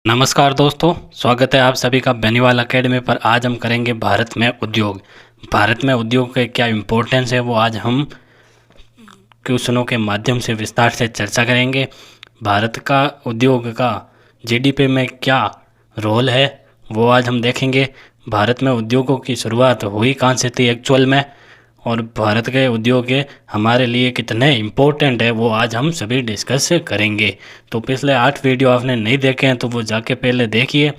नमस्कार दोस्तों, स्वागत है आप सभी का बेनीवाल एकेडमी पर। आज हम करेंगे भारत में उद्योग। भारत में उद्योग के क्या इम्पोर्टेंस है वो आज हम क्वेश्चनों के माध्यम से विस्तार से चर्चा करेंगे। भारत का उद्योग का जीडीपी में क्या रोल है वो आज हम देखेंगे। भारत में उद्योगों की शुरुआत हुई कहाँ से थी एक्चुअल में, और भारत के उद्योग के हमारे लिए कितने इम्पोर्टेंट है वो आज हम सभी डिस्कस करेंगे। तो पिछले 8 वीडियो आपने नहीं देखे हैं तो वो जाके पहले देखिए,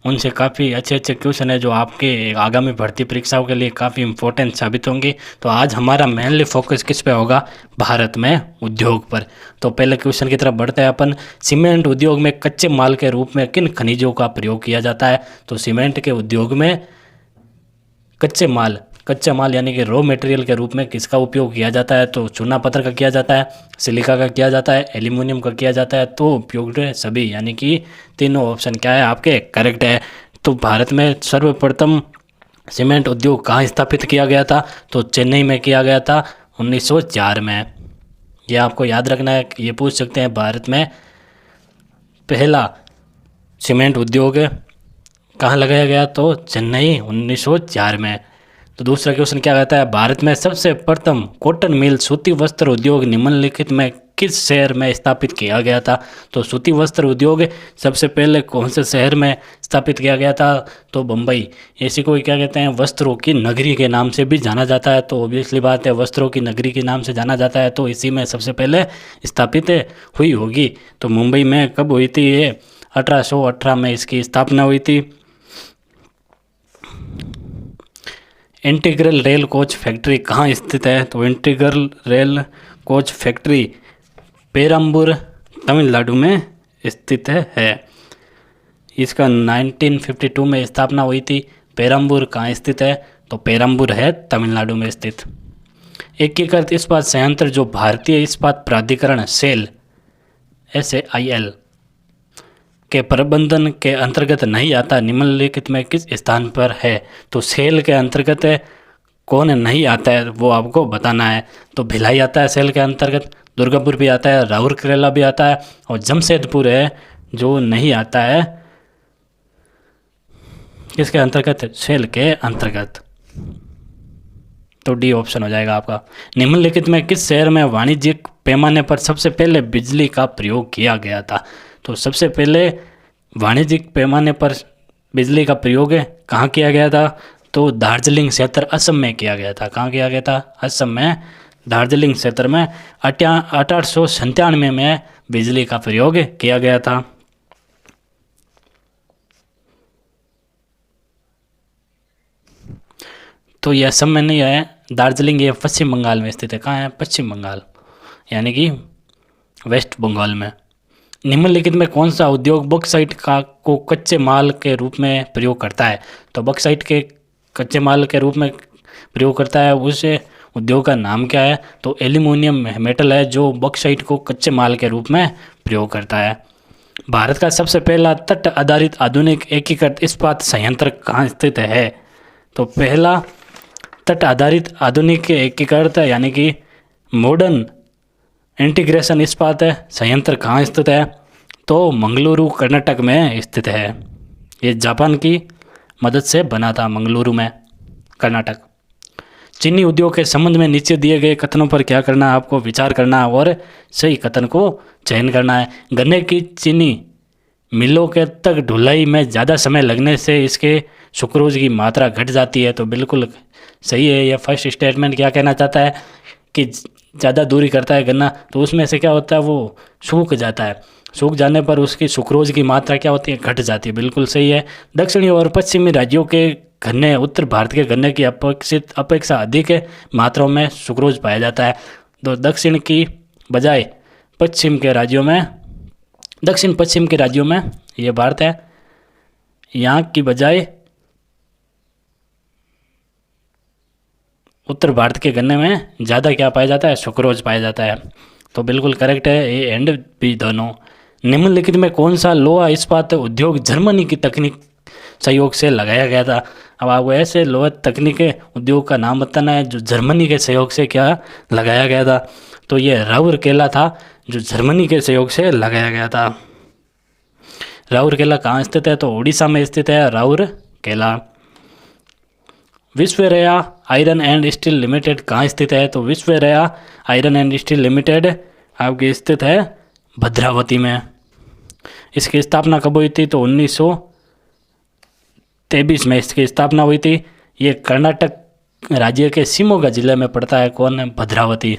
उनसे काफ़ी अच्छे अच्छे क्वेश्चन है जो आपके आगामी भर्ती परीक्षाओं के लिए काफ़ी इम्पोर्टेंट साबित होंगे। तो आज हमारा मेनली फोकस किस पे होगा? भारत में उद्योग पर। तो पहले क्वेश्चन की तरफ बढ़ते हैं अपन। सीमेंट उद्योग में कच्चे माल के रूप में किन खनिजों का प्रयोग किया जाता है? तो सीमेंट के उद्योग में कच्चे माल यानी कि रॉ मटेरियल के रूप में किसका उपयोग किया जाता है? तो चूना पत्थर का किया जाता है, सिलिका का किया जाता है, एल्यूमिनियम का किया जाता है। तो उपयोग सभी यानी कि तीनों ऑप्शन क्या है आपके करेक्ट है। तो भारत में सर्वप्रथम सीमेंट उद्योग कहाँ स्थापित किया गया था? तो चेन्नई में किया गया था 1904 में। ये आपको याद रखना है। ये पूछ सकते हैं भारत में पहला सीमेंट उद्योग कहाँ लगाया गया? तो चेन्नई 1904 में। तो दूसरा क्वेश्चन क्या कहता है? भारत में सबसे प्रथम कॉटन मिल सूती वस्त्र उद्योग निम्नलिखित में किस शहर में स्थापित किया गया था? तो सूती वस्त्र उद्योग सबसे पहले कौन से शहर में स्थापित किया गया था? तो बम्बई। ऐसी कोई क्या कहते हैं वस्त्रों की नगरी के नाम से भी जाना जाता है। तो ऑब्वियसली बात है, वस्त्रों की नगरी के नाम से जाना जाता है, तो इसी में सबसे पहले स्थापित हुई होगी। तो मुंबई में कब हुई थी? ये 1818 में इसकी स्थापना हुई थी। इंटीग्रल रेल कोच फैक्ट्री कहाँ स्थित है? तो integral rail coach factory Perambur Tamil Nadu में स्थित है। इसका 1952 में स्थापना हुई थी। पेरम्बूर कहाँ स्थित है? तो पेरम्बूर है तमिलनाडु में स्थित। एकीकृत इस्पात संयंत्र जो भारतीय इस्पात प्राधिकरण सेल SAIL के प्रबंधन के अंतर्गत नहीं आता, निम्नलिखित में किस स्थान पर है? तो सेल के अंतर्गत कौन नहीं आता है वो आपको बताना है। तो भिलाई आता है सेल के अंतर्गत, दुर्गापुर भी आता है, राउरकेला भी आता है, और जमशेदपुर है जो नहीं आता है किसके अंतर्गत? सेल के अंतर्गत। तो डी ऑप्शन हो जाएगा आपका। निम्नलिखित में किस शहर में वाणिज्यिक पैमाने पर सबसे पहले बिजली का प्रयोग किया गया था? तो सबसे पहले वाणिज्यिक पैमाने पर बिजली का प्रयोग कहाँ किया गया था? तो दार्जिलिंग क्षेत्र असम में किया गया था। कहाँ किया गया था? असम में दार्जिलिंग क्षेत्र में 1897 में बिजली का प्रयोग किया गया था। तो यह असम में नहीं है, दार्जिलिंग ये पश्चिम बंगाल में स्थित है। कहाँ है? पश्चिम बंगाल यानी कि वेस्ट बंगाल में। निम्नलिखित में कौन सा उद्योग बॉक्साइट को कच्चे माल के रूप में प्रयोग करता है? तो बॉक्साइट के कच्चे माल के रूप में प्रयोग करता है, उस उद्योग का नाम क्या है? तो एल्यूमिनियम मेटल है जो बॉक्साइट को कच्चे माल के रूप में प्रयोग करता है। भारत का सबसे पहला तट आधारित आधुनिक एकीकृत इस्पात संयंत्र कहाँ स्थित है? तो पहला तट आधारित आधुनिक एकीकृत यानी कि मॉडर्न इंटीग्रेशन इस्पात संयंत्र कहाँ स्थित है? तो मंगलुरु कर्नाटक में स्थित है। ये जापान की मदद से बना था, मंगलुरु में कर्नाटक। चीनी उद्योग के संबंध में नीचे दिए गए कथनों पर क्या करना है? आपको विचार करना है और सही कथन को चयन करना है। गन्ने की चीनी मिलों के तक ढुलाई में ज़्यादा समय लगने से इसके सुक्रोज की मात्रा घट जाती है। तो बिल्कुल सही है। यह फर्स्ट स्टेटमेंट क्या कहना चाहता है कि ज़्यादा दूरी करता है गन्ना तो उसमें से क्या होता है वो सूख जाता है, सूख जाने पर उसकी सुक्रोज की मात्रा क्या होती है? घट जाती है। बिल्कुल सही है। दक्षिणी और पश्चिमी राज्यों के गन्ने उत्तर भारत के गन्ने की अपेक्षा अधिक मात्राओं में सुक्रोज पाया जाता है। तो दक्षिण की बजाय पश्चिम के राज्यों में, दक्षिण पश्चिम के राज्यों में ये भारत है, यहाँ की बजाय उत्तर भारत के गन्ने में ज़्यादा क्या पाया जाता है? सुक्रोज पाया जाता है। तो बिल्कुल करेक्ट है ए एंड बी दोनों। निम्नलिखित में कौन सा लोहा इस्पात उद्योग जर्मनी की तकनीक सहयोग से लगाया गया था? अब आपको ऐसे लोहा तकनीक उद्योग का नाम बताना है जो जर्मनी के सहयोग से क्या लगाया गया था। तो ये राउरकेला था जो जर्मनी के सहयोग से लगाया गया था। राउरकेला कहाँ स्थित है? तो उड़ीसा में स्थित है Rourkela. Visvesvaraya iron and steel limited कहाँ स्थित है? तो Visvesvaraya iron and steel limited आपकी स्थित है भद्रावती में। इसकी स्थापना कब हुई थी? तो 1923 में इसकी स्थापना हुई थी। ये कर्नाटक राज्य के शिमोगा जिले में पड़ता है। कौन है? भद्रावती।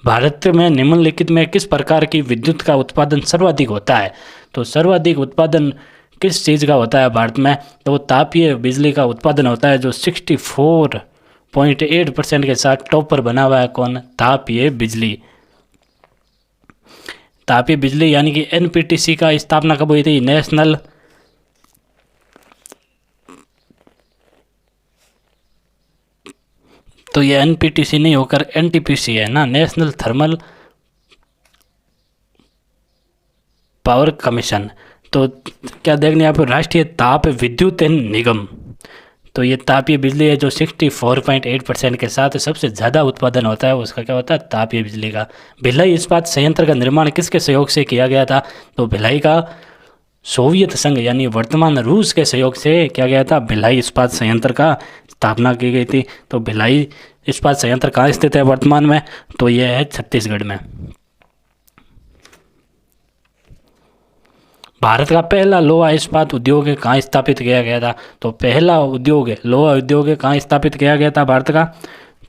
भारत में निम्नलिखित में किस प्रकार की विद्युत का उत्पादन सर्वाधिक होता है? तो सर्वाधिक उत्पादन किस चीज़ का होता है भारत में? तो तापीय बिजली का उत्पादन होता है, जो 64.8% के साथ टॉप पर बना हुआ है। कौन? तापीय बिजली। तापीय बिजली यानी कि एनपीटीसी का स्थापना कब हुई थी? नेशनल तो ये एनपीटीसी नहीं होकर एनटीपीसी है ना, नेशनल थर्मल पावर कमीशन। तो क्या देखने आप राष्ट्रीय ताप विद्युत निगम। तो ये तापीय बिजली है जो 64.8% के साथ सबसे ज़्यादा उत्पादन होता है, उसका क्या होता है? तापीय बिजली का। भिलाई इस्पात संयंत्र का निर्माण किसके सहयोग से किया गया था? तो भिलाई का सोवियत संघ यानी वर्तमान रूस के सहयोग से किया गया था। भिलाई इस्पात संयंत्र का स्थापना की गई थी। तो भिलाई इस्पात संयंत्र कहाँ स्थित है वर्तमान में? तो यह है छत्तीसगढ़ में। भारत का पहला लोहा इस्पात उद्योग कहाँ स्थापित किया गया था? तो पहला उद्योग लोहा उद्योग कहाँ स्थापित किया गया था भारत का?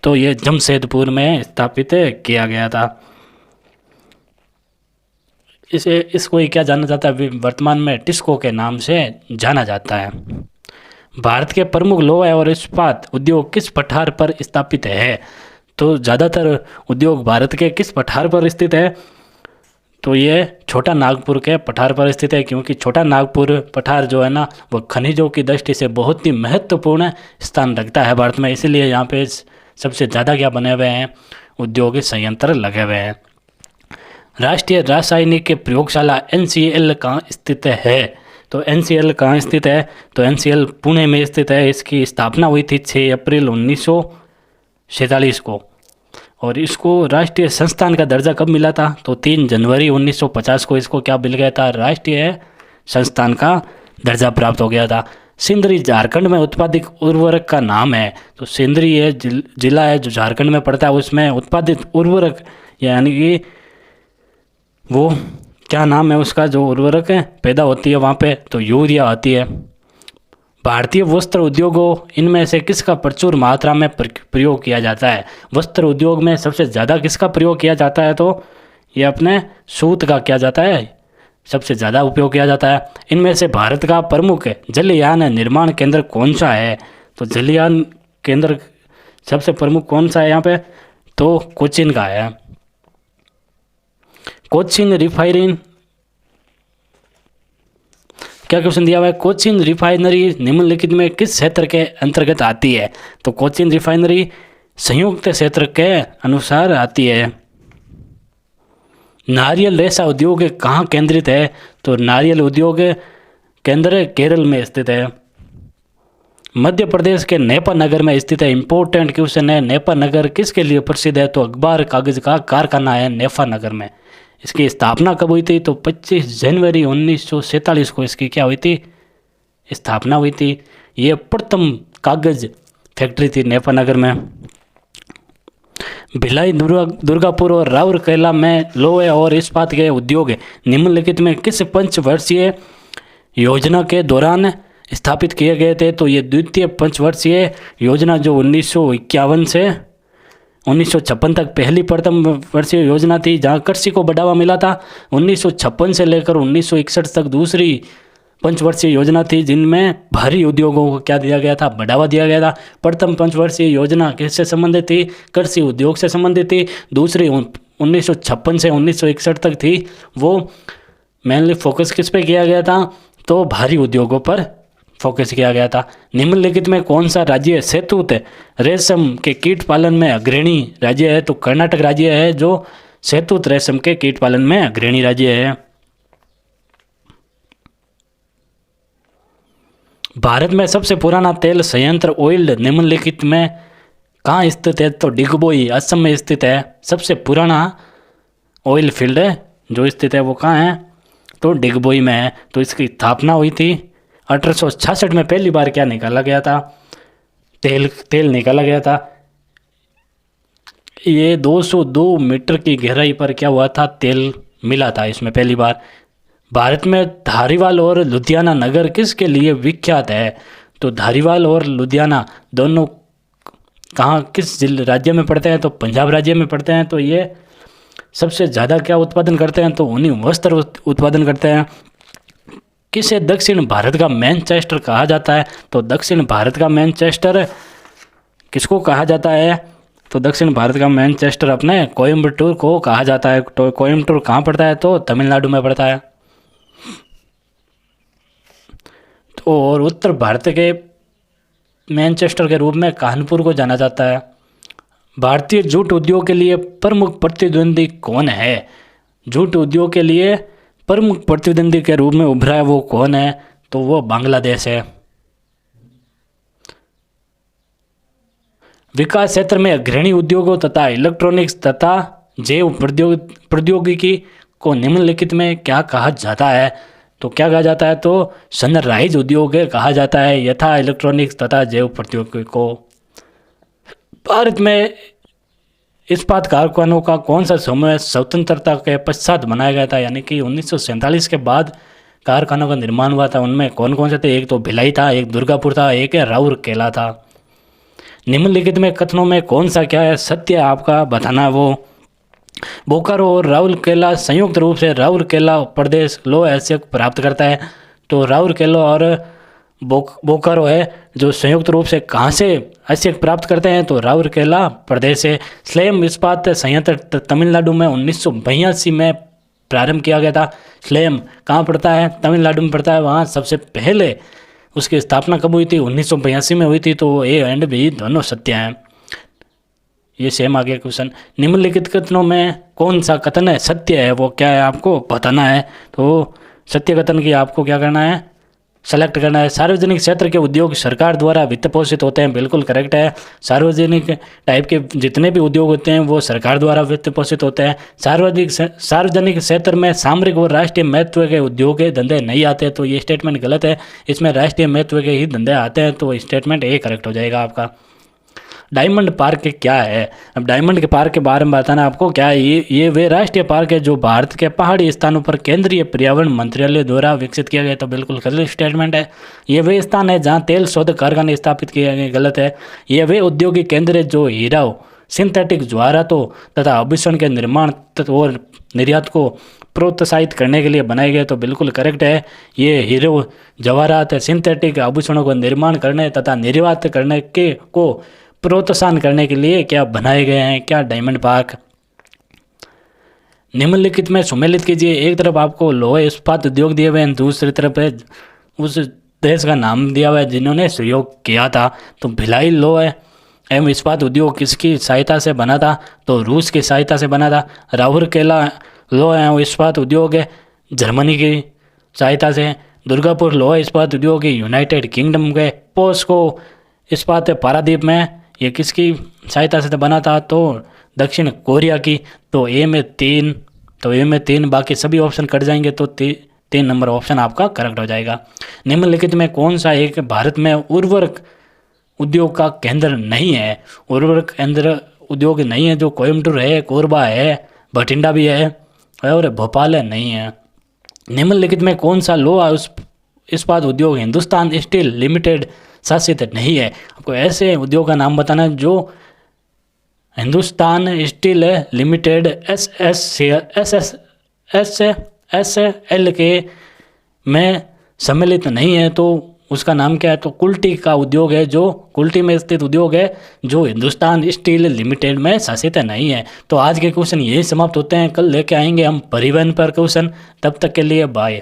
तो ये जमशेदपुर में स्थापित किया गया था। इसको क्या जाना जाता है? वर्तमान में टिस्को के नाम से जाना जाता है। भारत के प्रमुख लोहा और इस्पात उद्योग किस पठार पर स्थापित है? तो ज़्यादातर उद्योग भारत के किस पठार पर स्थित है? तो ये छोटा नागपुर के पठार पर स्थित है, क्योंकि छोटा नागपुर पठार जो है ना, वो खनिजों की दृष्टि से बहुत ही महत्वपूर्ण स्थान रखता है भारत में। इसीलिए यहाँ पे सबसे ज़्यादा क्या बने हुए हैं? औद्योगिक संयंत्र लगे हुए हैं। राष्ट्रीय रासायनिक प्रयोगशाला NCL कहाँ स्थित है? तो NCL कहाँ स्थित है? तो NCL पुणे में स्थित है। इसकी स्थापना हुई थी 6 अप्रैल 1947 को। और इसको राष्ट्रीय संस्थान का दर्जा कब मिला था? तो 3 जनवरी 1950 को इसको क्या मिल गया था? राष्ट्रीय संस्थान का दर्जा प्राप्त हो गया था। सिंदरी झारखंड में उत्पादित उर्वरक का नाम है। तो सिंदरी ये जिला है जो झारखंड में पड़ता है, उसमें उत्पादित उर्वरक यानी कि वो क्या नाम है उसका, जो उर्वरक पैदा होती है वहाँ पे? तो यूरिया आती है। भारतीय वस्त्र उद्योगों इनमें से किसका प्रचुर मात्रा में प्रयोग किया जाता है? वस्त्र उद्योग में सबसे ज़्यादा किसका प्रयोग किया जाता है? तो ये अपने सूत का किया जाता है, सबसे ज़्यादा उपयोग किया जाता है। इनमें से भारत का प्रमुख जलयान निर्माण केंद्र कौन सा है? तो जलयान केंद्र सबसे प्रमुख कौन सा है यहाँ पे? तो कोचिन का है। कोचिन रिफाइनरी, क्या क्वेश्चन दिया हुआ है? कोचिन रिफाइनरी निम्नलिखित में किस क्षेत्र के अंतर्गत आती है? तो कोचिन रिफाइनरी संयुक्त क्षेत्र के अनुसार आती है। नारियल रेशा उद्योग कहाँ केंद्रित है? तो नारियल उद्योग केंद्र केरल में स्थित है। मध्य प्रदेश के नेपा नगर में स्थित है। इंपॉर्टेंट क्वेश्चन है। नेपा नगर किसके लिए प्रसिद्ध है? तो अखबार कागज का कारखाना है नेपा नगर में। इसकी स्थापना कब हुई थी? तो 25 जनवरी 1947 को इसकी क्या हुई थी? स्थापना हुई थी। ये प्रथम कागज फैक्ट्री थी नेपा नगर में। भिलाई, दुर्गापुर और राउरकेला में लोहे और इस्पात के उद्योग निम्नलिखित में किस पंचवर्षीय योजना के दौरान स्थापित किए गए थे? तो ये द्वितीय पंचवर्षीय योजना जो 1951 से 1956 तक पहली प्रथम वर्षीय योजना थी, जहाँ कृषि को बढ़ावा मिला था। 1956 से लेकर 1961 तक दूसरी पंचवर्षीय योजना थी, जिनमें भारी उद्योगों को क्या दिया गया था? बढ़ावा दिया गया था। प्रथम पंचवर्षीय योजना किससे संबंधित थी? कृषि उद्योग से संबंधित थी। दूसरी 1956 से 1961 तक थी, वो मेनली फोकस किस पे किया गया था? तो भारी उद्योगों पर फोकस किया गया था। निम्नलिखित में कौन सा राज्य शहतूत रेशम के कीट पालन में अग्रणी राज्य है? तो कर्नाटक राज्य है जो शहतूत रेशम के कीट पालन में अग्रणी राज्य है। भारत में सबसे पुराना तेल संयंत्र ऑयल निम्नलिखित में कहाँ स्थित है? तो डिगबोई असम में स्थित है। सबसे पुराना ऑयल फील्ड जो स्थित है वो कहाँ है? तो डिगबोई में है। तो इसकी स्थापना हुई थी 1866 में। पहली बार क्या निकाला गया था? तेल निकाला गया था। ये 202 मीटर की गहराई पर क्या हुआ था? तेल मिला था इसमें पहली बार। भारत में धारीवाल और लुधियाना नगर किसके लिए विख्यात है? तो धारीवाल और लुधियाना दोनों कहाँ, किस राज्य में पड़ते हैं? तो पंजाब राज्य में पड़ते हैं। तो ये सबसे ज़्यादा क्या उत्पादन करते हैं? तो उन्हीं वस्त्र उत्पादन करते हैं। किसे दक्षिण भारत का मैनचेस्टर कहा जाता है? तो दक्षिण भारत का मैनचेस्टर किसको कहा जाता है? तो दक्षिण भारत का मैनचेस्टर अपने कोयम्बटूर को कहा जाता है। तो कोयम्बटूर कहाँ पड़ता है? तो तमिलनाडु में पड़ता है। तो और उत्तर भारत के मैनचेस्टर के रूप में कानपुर को जाना जाता है। भारतीय जूट उद्योग के लिए प्रमुख प्रतिद्वंदी कौन है? जूट उद्योग के लिए प्रमुख प्रतिद्वंदी के रूप में उभरा है वो कौन है? तो वो बांग्लादेश है। विकास क्षेत्र में अग्रणी उद्योगों तथा इलेक्ट्रॉनिक्स तथा जैव प्रौद्योगिकी को निम्नलिखित में क्या कहा जाता है? तो क्या कहा जाता है? तो सनराइज उद्योग कहा जाता है, यथा इलेक्ट्रॉनिक्स तथा जैव प्रौद्योगिकी को। भारत में इस्पात कारखानों का कौन सा समूह स्वतंत्रता के पश्चात बनाया गया था? यानी कि 1947 के बाद कारखानों का निर्माण हुआ था। उनमें कौन कौन से थे? एक तो भिलाई था, एक दुर्गापुर था, एक है राउरकेला था। निम्नलिखित में कथनों में कौन सा क्या है सत्य है आपका बताना? वो बोकारो और राउरकेला संयुक्त रूप से राउरकेला प्रदेश लो हैसियत प्राप्त करता है। तो राउरकेला और बोकारो है जो संयुक्त रूप से कहाँ से हैसियत प्राप्त करते हैं? तो राउरकेला प्रदेश से। स्लेम इस्पात संयंत्र तमिलनाडु में 1982 में प्रारंभ किया गया था। स्लेम कहाँ पड़ता है? तमिलनाडु में पड़ता है। वहाँ सबसे पहले उसकी स्थापना कब हुई थी? 1982 में हुई थी। तो ए एंड बी दोनों सत्य हैं। ये सेम आ गया क्वेश्चन। निम्नलिखित कथनों में कौन सा कथन है सत्य है? वो क्या है आपको बताना है। तो सत्य कथन की आपको क्या करना है? सेलेक्ट करना है। सार्वजनिक क्षेत्र के उद्योग सरकार द्वारा वित्त पोषित होते हैं। बिल्कुल करेक्ट है। सार्वजनिक टाइप के जितने भी उद्योग होते हैं वो सरकार द्वारा वित्त पोषित होते हैं। सार्वजनिक क्षेत्र में सामरिक और राष्ट्रीय महत्व के उद्योग के धंधे नहीं आते। तो ये स्टेटमेंट गलत है। इसमें राष्ट्रीय महत्व के ही धंधे आते हैं। तो स्टेटमेंट ए करेक्ट हो जाएगा आपका। डायमंड पार्क क्या है? अब डायमंड के पार्क के बारे में बताना आपको क्या है। ये वे राष्ट्रीय पार्क है जो भारत के पहाड़ी स्थानों पर केंद्रीय पर्यावरण मंत्रालय द्वारा विकसित किया गया। तो बिल्कुल गलत स्टेटमेंट है। ये वे स्थान है जहाँ तेल शोध कारखाने स्थापित किए गए। गलत है। ये वे औद्योगिक केंद्र है जो हीरा, सिंथेटिक ज्वारातों तथा आभूषण के निर्माण और निर्यात को प्रोत्साहित करने के लिए बनाए गए। तो बिल्कुल करेक्ट है। ये हीरो जवाहरात सिंथेटिक आभूषणों को निर्माण करने तथा निर्यात करने के को प्रोत्साहन करने के लिए क्या बनाए गए हैं? क्या डायमंड पार्क। निम्नलिखित में सुमेलित कीजिए। एक तरफ आपको लोहे इस्पात उद्योग दिए हुए हैं, दूसरी तरफ है उस देश का नाम दिया हुआ है जिन्होंने सहयोग किया था। तो भिलाई लोहे एवं इस्पात उद्योग किसकी सहायता से बना था? तो रूस की सहायता से बना था। राउरकेला लोहे एवं इस्पात उद्योग है जर्मनी की सहायता से। दुर्गापुर लोहे इस्पात उद्योग यूनाइटेड किंगडम के। पोस्को इस्पात पारादीप में ये किसकी सहायता से बना था? तो दक्षिण कोरिया की। तो ए में 3 बाकी सभी ऑप्शन कट जाएंगे। तो 3 नंबर ऑप्शन आपका करेक्ट हो जाएगा। निम्नलिखित में कौन सा एक भारत में उर्वरक उद्योग का केंद्र नहीं है? उर्वरक केंद्र उद्योग नहीं है जो कोयम्बटूर है, कोरबा है, बठिंडा भी है और भोपाल है, नहीं है। निम्नलिखित में कौन सा लोहा इस्पात उद्योग हिंदुस्तान स्टील लिमिटेड शासित नहीं है? आपको ऐसे उद्योग का नाम बताना है जो हिंदुस्तान स्टील लिमिटेड SSL के में सम्मिलित नहीं है। तो उसका नाम क्या है? तो कुल्टी का उद्योग है जो कुल्टी में स्थित उद्योग है जो हिंदुस्तान स्टील लिमिटेड में शासित नहीं है। तो आज के क्वेश्चन यही समाप्त होते हैं। कल लेके आएंगे हम परिवहन पर क्वेश्चन। तब तक के लिए बाय।